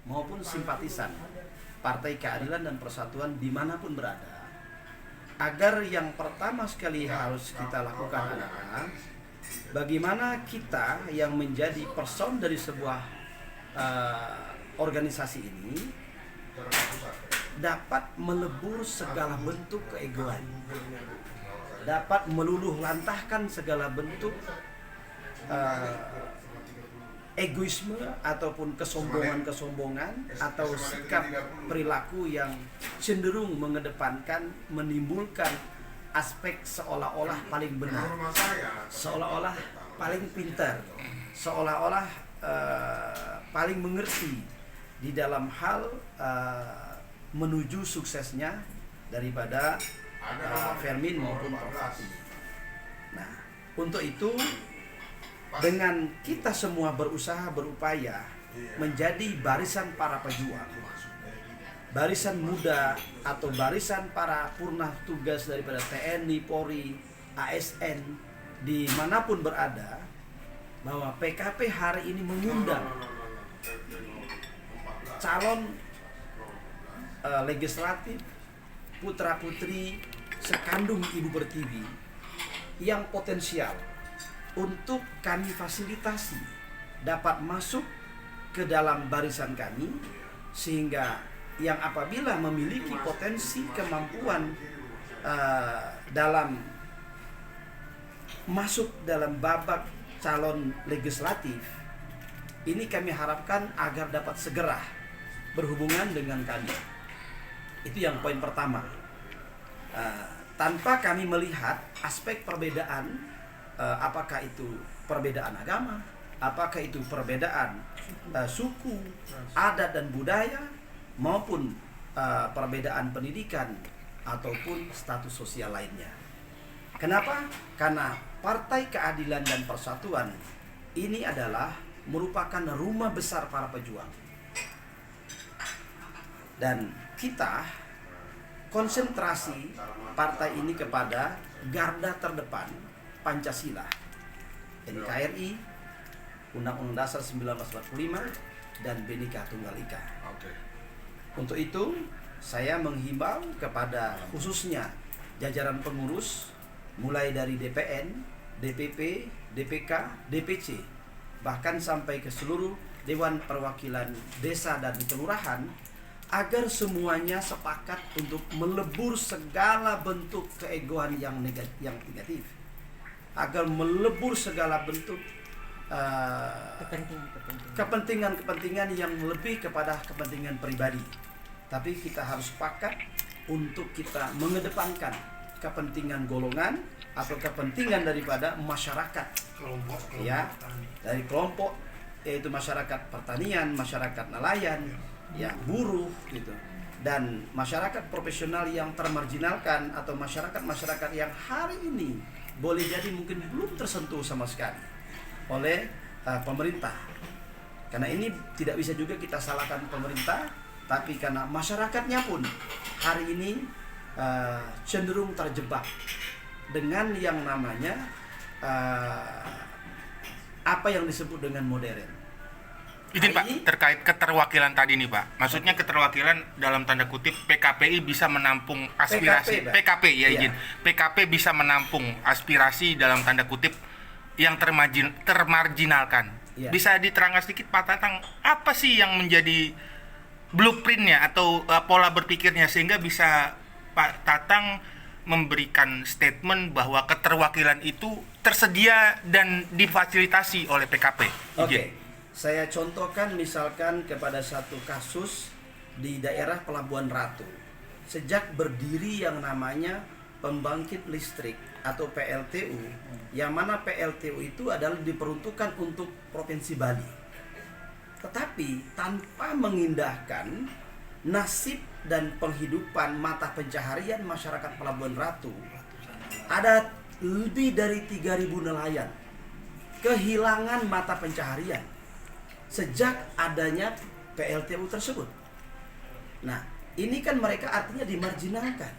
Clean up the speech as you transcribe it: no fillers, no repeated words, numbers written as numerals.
maupun simpatisan Partai Keadilan dan Persatuan dimanapun berada, agar yang pertama sekali harus kita lakukan adalah bagaimana kita yang menjadi person dari sebuah organisasi ini dapat melebur segala bentuk keegoan, dapat meluluh lantahkan segala bentuk egoisme ataupun kesombongan atau sikap perilaku yang cenderung mengedepankan, menimbulkan aspek seolah-olah paling benar, seolah-olah paling pintar, seolah-olah paling mengerti di dalam hal menuju suksesnya daripada Fermin maupun Prof. Fatih. Nah, untuk itu dengan kita semua berupaya menjadi barisan para pejuang, barisan muda atau barisan para purna tugas daripada TNI, Polri, ASN dimanapun berada, bahwa PKP hari ini mengundang calon legislatif putra-putri sekandung Ibu Pertiwi yang potensial untuk kami fasilitasi dapat masuk ke dalam barisan kami, sehingga yang apabila memiliki potensi kemampuan dalam masuk dalam babak calon legislatif ini, kami harapkan agar dapat segera berhubungan dengan kami. Itu yang poin pertama. Tanpa kami melihat aspek perbedaan, apakah itu perbedaan agama, apakah itu perbedaan suku, adat dan budaya, maupun perbedaan pendidikan ataupun status sosial lainnya. Kenapa? Karena Partai Keadilan dan Persatuan ini adalah merupakan rumah besar para pejuang. Dan kita konsentrasi partai ini kepada garda terdepan Pancasila, NKRI, Undang-Undang Dasar 1945, dan Bhinneka Tunggal Ika. Untuk itu, saya menghimbau kepada khususnya jajaran pengurus, mulai dari DPN, DPP, DPK, DPC, bahkan sampai ke seluruh Dewan Perwakilan Desa dan Kelurahan, agar semuanya sepakat untuk melebur segala bentuk keegoan yang negatif, agar melebur segala bentuk kepentingan yang lebih kepada kepentingan pribadi. Tapi kita harus sepakat untuk kita mengedepankan kepentingan golongan atau kepentingan daripada masyarakat, ya, dari kelompok, yaitu masyarakat pertanian, masyarakat nelayan, ya, buruh gitu, dan masyarakat profesional yang termarginalkan atau masyarakat yang hari ini boleh jadi mungkin belum tersentuh sama sekali oleh pemerintah. Karena ini tidak bisa juga kita salahkan pemerintah, tapi karena masyarakatnya pun hari ini cenderung terjebak dengan yang namanya apa yang disebut dengan modern. Izin Pak, terkait keterwakilan tadi nih Pak, maksudnya keterwakilan dalam tanda kutip PKPI bisa menampung aspirasi PKP ya izin, PKP bisa menampung aspirasi dalam tanda kutip yang termarginalkan. Bisa diterangkan sedikit Pak Tatang, apa sih yang menjadi blueprintnya atau pola berpikirnya sehingga bisa Pak Tatang memberikan statement bahwa keterwakilan itu tersedia dan difasilitasi oleh PKP? Oke. Saya contohkan misalkan kepada satu kasus di daerah Pelabuhan Ratu. Sejak berdiri yang namanya pembangkit listrik atau PLTU, yang mana PLTU itu adalah diperuntukkan untuk Provinsi Bali. Tetapi tanpa mengindahkan nasib dan penghidupan mata pencaharian masyarakat Pelabuhan Ratu, ada lebih dari 3.000 nelayan kehilangan mata pencaharian sejak adanya PLTU tersebut. Nah, ini kan mereka artinya dimarginalkan.